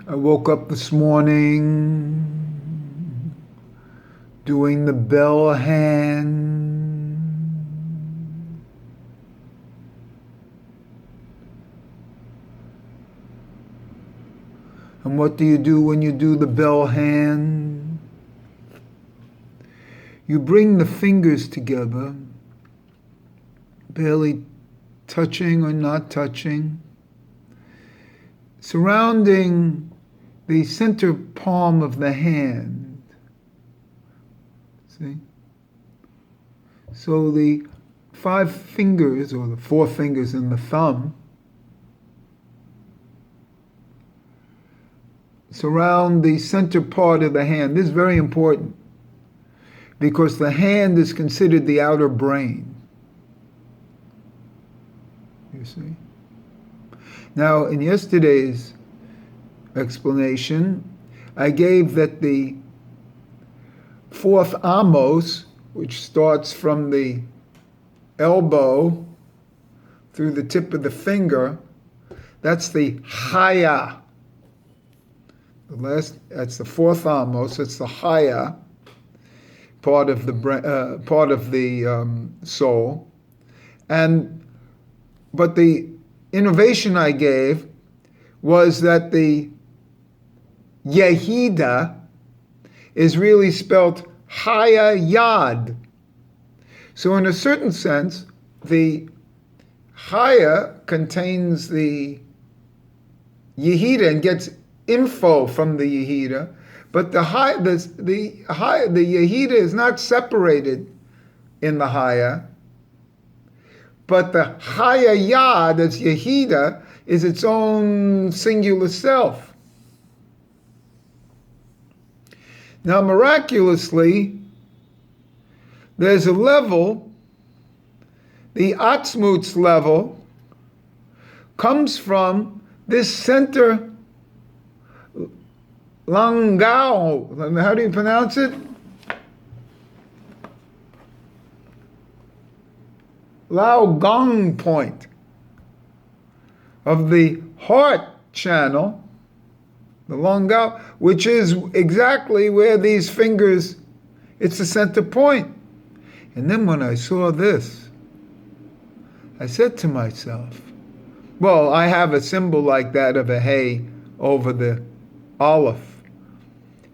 I woke up this morning doing the bell hand. And what do you do when you do the bell hand? You bring the fingers together, barely touching or not touching, surrounding the center palm of the hand. See? So the 5 fingers, or the 4 fingers and the thumb, surround the center part of the hand. This is very important because the hand is considered the outer brain. You see? Now, in yesterday's explanation, I gave that the 4th amos, which starts from the elbow through the tip of the finger, that's the chaya. That's the 4th amos. It's the chaya, part of the soul, but the innovation I gave was that the Yehida is really spelled Chaya Yad. So in a certain sense, the Chaya contains the Yehida and gets info from the Yehida, but the Yehida is not separated in the Chaya, but the Chaya Yad, as Yehida, is its own singular self. Now, miraculously, there's a level, the Atzmutz level, comes from this center, Langao, how do you pronounce it? Lao Gong point of the heart channel, the Langao, which is exactly where these fingers, it's the center point. And then when I saw this, I said to myself, well, I have a symbol like that of a hay over the aleph.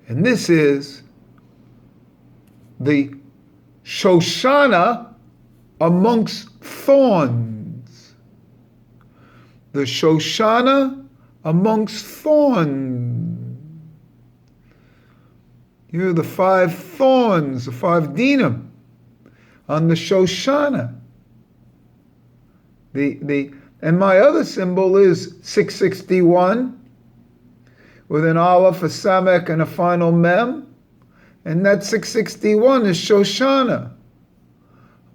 And this is the Shoshana amongst thorns. The Shoshana amongst thorns. Here are the 5 thorns, the 5 dinam on the Shoshana. And my other symbol is 661 with an aleph, a samek, and a final mem. And that 661 is Shoshana.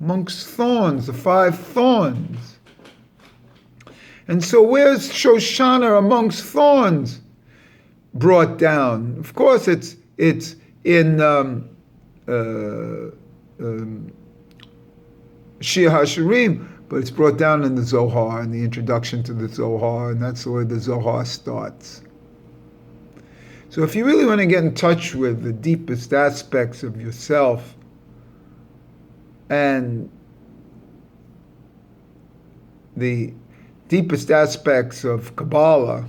Amongst thorns, the 5 thorns. And so where's Shoshana amongst thorns brought down? Of course it's in Shir HaShirim, but it's brought down in the Zohar, in the introduction to the Zohar, and that's where the Zohar starts. So if you really want to get in touch with the deepest aspects of yourself, and the deepest aspects of Kabbalah,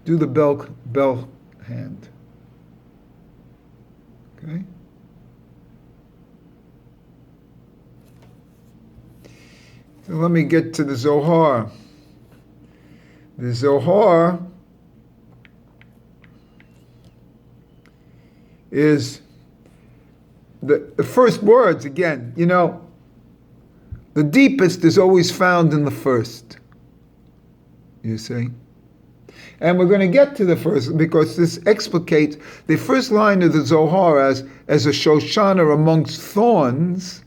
do the bell hand. Okay? So let me get to the Zohar. The Zohar is the first words, again, the deepest is always found in the first. You see? And we're going to get to the first because this explicates the first line of the Zohar as a Shoshana amongst thorns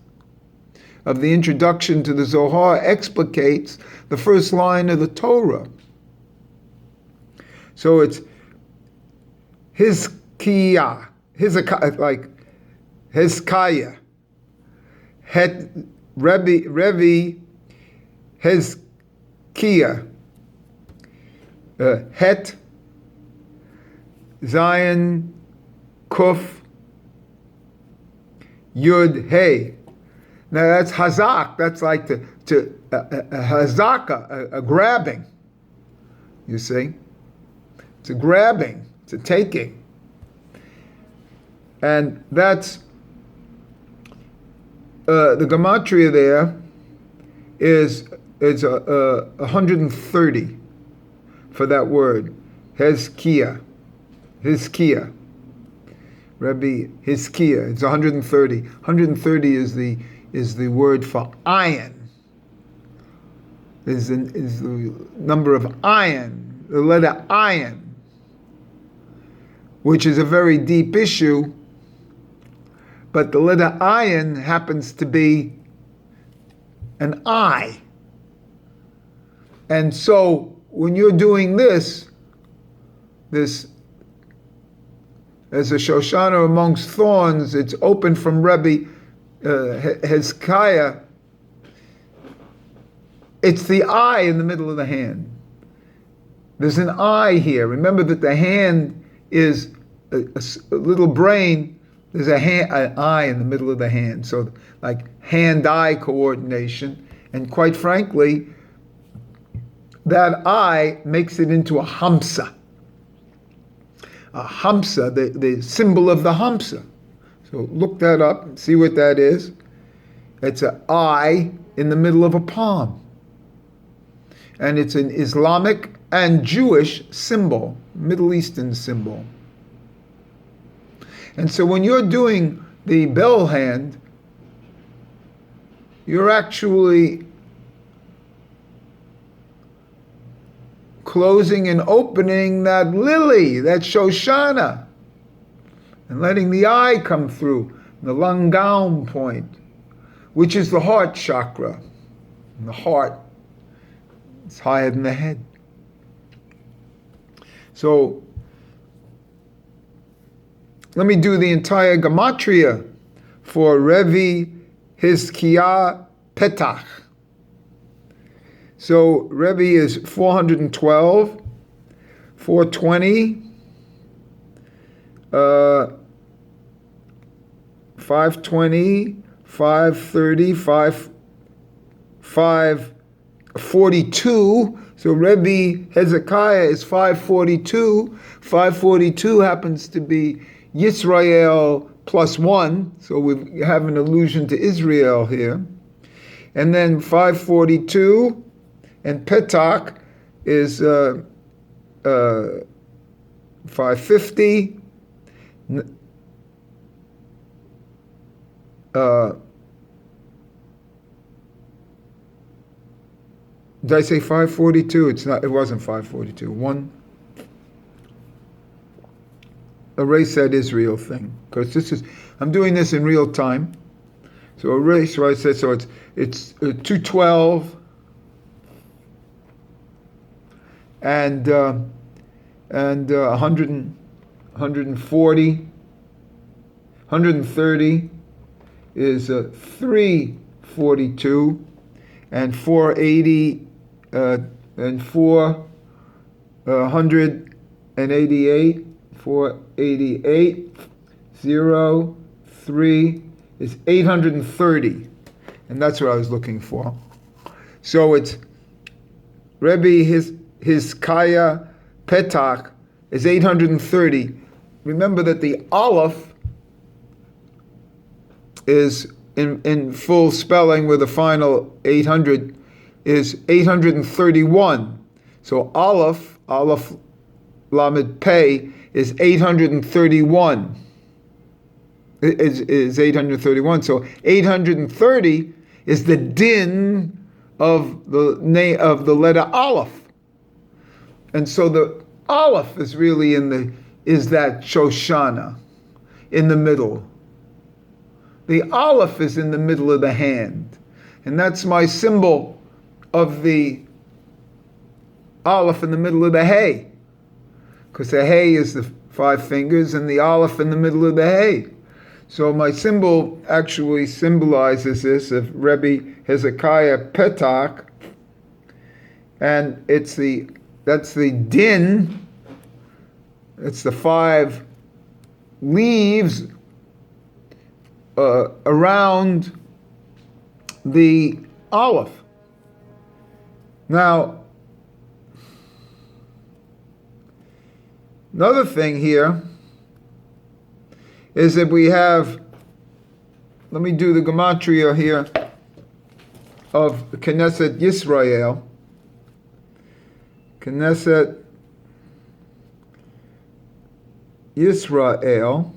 of the introduction to the Zohar explicates the first line of the Torah. So it's Hizkiah, like Hizkiah, Revi, Hizkiah, Het, Zion, Kuf, Yud, Hey. Now that's hazak. That's like a hazaka, a grabbing. You see, it's a grabbing. It's a taking, and that's the gematria there is 130 for that word, Hizkiah. Rabbi Hizkiah. It's 130. 130 is the word for iron. Is the number of iron, the letter iron, which is a very deep issue. But the letter ayin happens to be an I. And so when you're doing this as a Shoshana amongst thorns, it's open from Rebbe Hezekiah. It's the eye in the middle of the hand. There's an eye here. Remember that the hand is a little brain. There's an eye in the middle of the hand. So like hand-eye coordination. And quite frankly, that eye makes it into a hamsa. A hamsa, the symbol of the hamsa. So look that up and see what that is. It's an eye in the middle of a palm. And it's an Islamic and Jewish symbol, Middle Eastern symbol. And so when you're doing the bell hand, you're actually closing and opening that lily, that Shoshana, and letting the eye come through, the Langaum point, which is the heart chakra. And the heart is higher than the head. So let me do the entire gematria for Revi Hizkiah Petach. So Rebbe is 412, 420, 520, 530, 542. So Rebbe Hezekiah is 542. 542 happens to be Yisrael plus one. So we have an allusion to Israel here. And then 542. And Petach is 550. Did I say 542? It's not. It wasn't 542. One. Erase that Israel thing, because this is. I'm doing this in real time. So erase what I said. So it's 212. And 140, 130 is 342, and 480 and 488, 488, 0, 3 is 830, and that's what I was looking for. So it's Rebbe Hizkiah Petach is 830. Remember that the Aleph is in full spelling with the final 800 is 831. So Aleph Lamed Pei is 831. Is 831. So 830 is the din of the name of the letter Aleph. And so the Aleph is really is that Shoshana in the middle. The Aleph is in the middle of the hand. And that's my symbol of the Aleph in the middle of the hay. Because the hay is the 5 fingers and the Aleph in the middle of the hay. So my symbol actually symbolizes this of Rebbe Hezekiah Petach. And that's the din It's the 5 leaves around the Aleph. Now, another thing here is that we have, let me do the gematria here of Knesset Yisrael. Knesset Yisrael,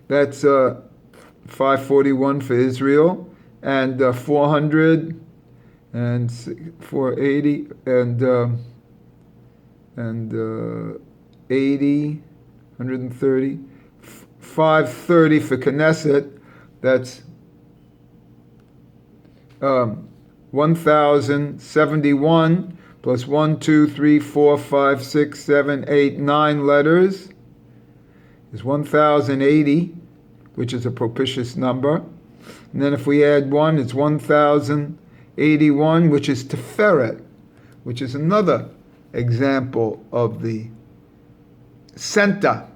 that's 541 for Israel, and 400 and 480 and 80, 130, 530 for Knesset. That's 1071 plus 1, 2, 3, 4, 5, 6, 7, 8, 9 letters is 1080, which is a propitious number. And then if we add 1, it's 1081, which is Tiferet, which is another example of the center.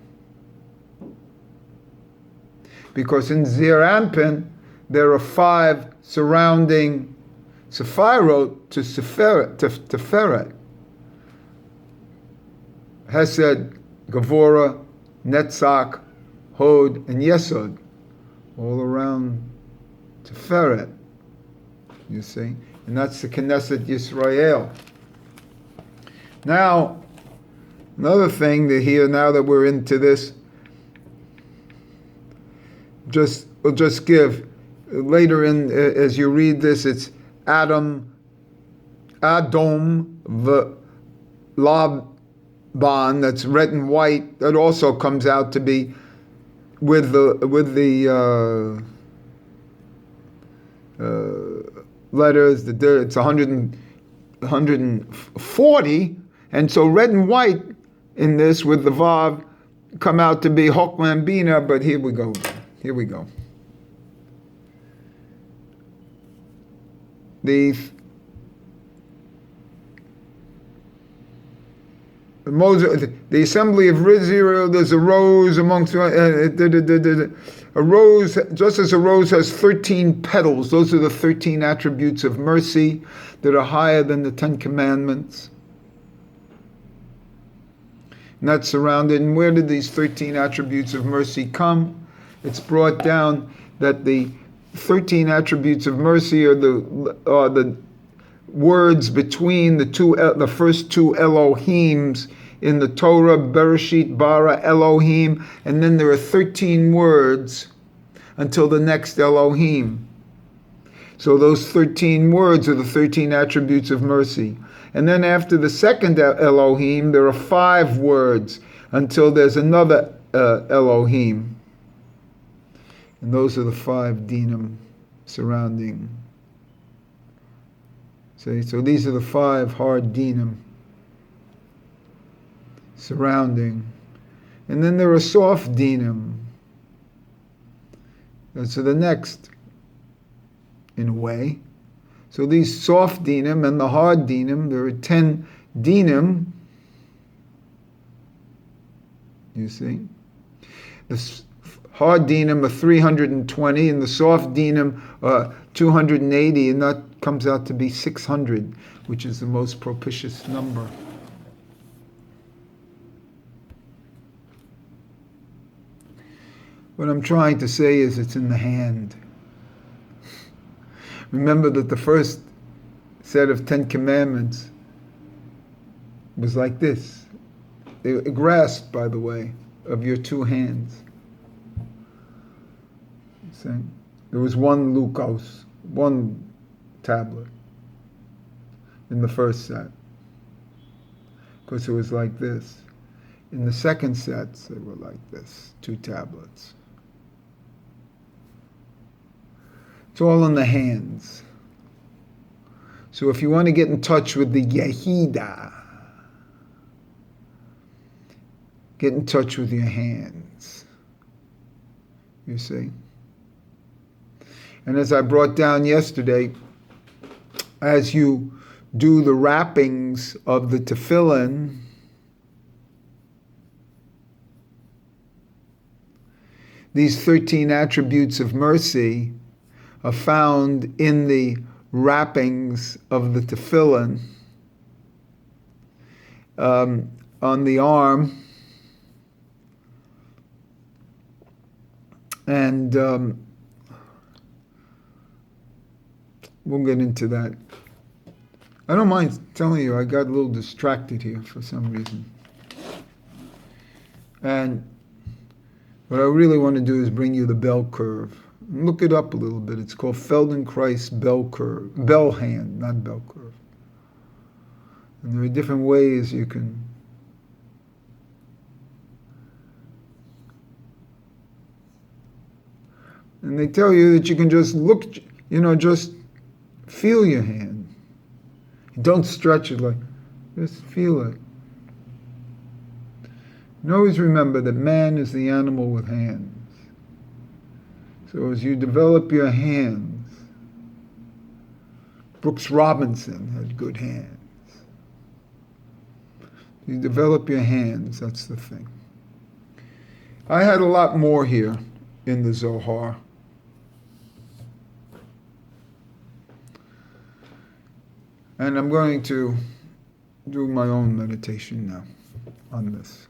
Because in Zeir Anpin, there are 5 surrounding Sephirot to Tiferet. Hesed, Gevurah, Netzach, Hod, and Yesod, all around Tiferet, you see. And that's the Knesset Yisrael. Now, another thing that here, now that we're into this, we'll just give, later in, as you read this, it's Adom Laban, that's red and white, that also comes out to be with the letters, it's 140, and so red and white in this with the Vav come out to be Hokman Bina, but here we go. The assembly of Israel, there's a rose amongst a rose, just as a rose has 13 petals. Those are the 13 attributes of mercy that are higher than the 10 commandments. And that's surrounded. And where did these 13 attributes of mercy come? It's brought down that the 13 attributes of mercy are the words between the first two Elohims in the Torah, Bereshit, Bara, Elohim, and then there are 13 words until the next Elohim. So those 13 words are the 13 attributes of mercy. And then after the second Elohim, there are 5 words until there's another Elohim. And those are the 5 dinim surrounding. See, so these are the 5 hard dinim surrounding. And then there are soft dinim. So the next, in a way. So these soft dinim and the hard dinim, there are 10 dinim. You see? The hard dinim are 320, and the soft dinim are 280, and that comes out to be 600, which is the most propitious number. What I'm trying to say is it's in the hand. Remember that the first set of 10 commandments was like this. They were grasped, by the way, of your 2 hands. See? There was one lukos, one tablet in the first set. Because it was like this. In the second sets, they were like this, 2 tablets. It's all in the hands. So if you want to get in touch with the Yehida, get in touch with your hands. You see? And as I brought down yesterday, as you do the wrappings of the tefillin, these 13 attributes of mercy are found in the wrappings of the tefillin on the arm, and we'll get into that. I don't mind telling you, I got a little distracted here for some reason. And what I really want to do is bring you the bell curve. Look it up a little bit. It's called Feldenkrais bell curve, bell hand, not bell curve. And there are different ways you can and they tell you that you can just look, just feel your hand. Don't stretch it just feel it. And always remember that man is the animal with hands. So as you develop your hands, Brooks Robinson had good hands. You develop your hands, that's the thing. I had a lot more here in the Zohar. And I'm going to do my own meditation now on this.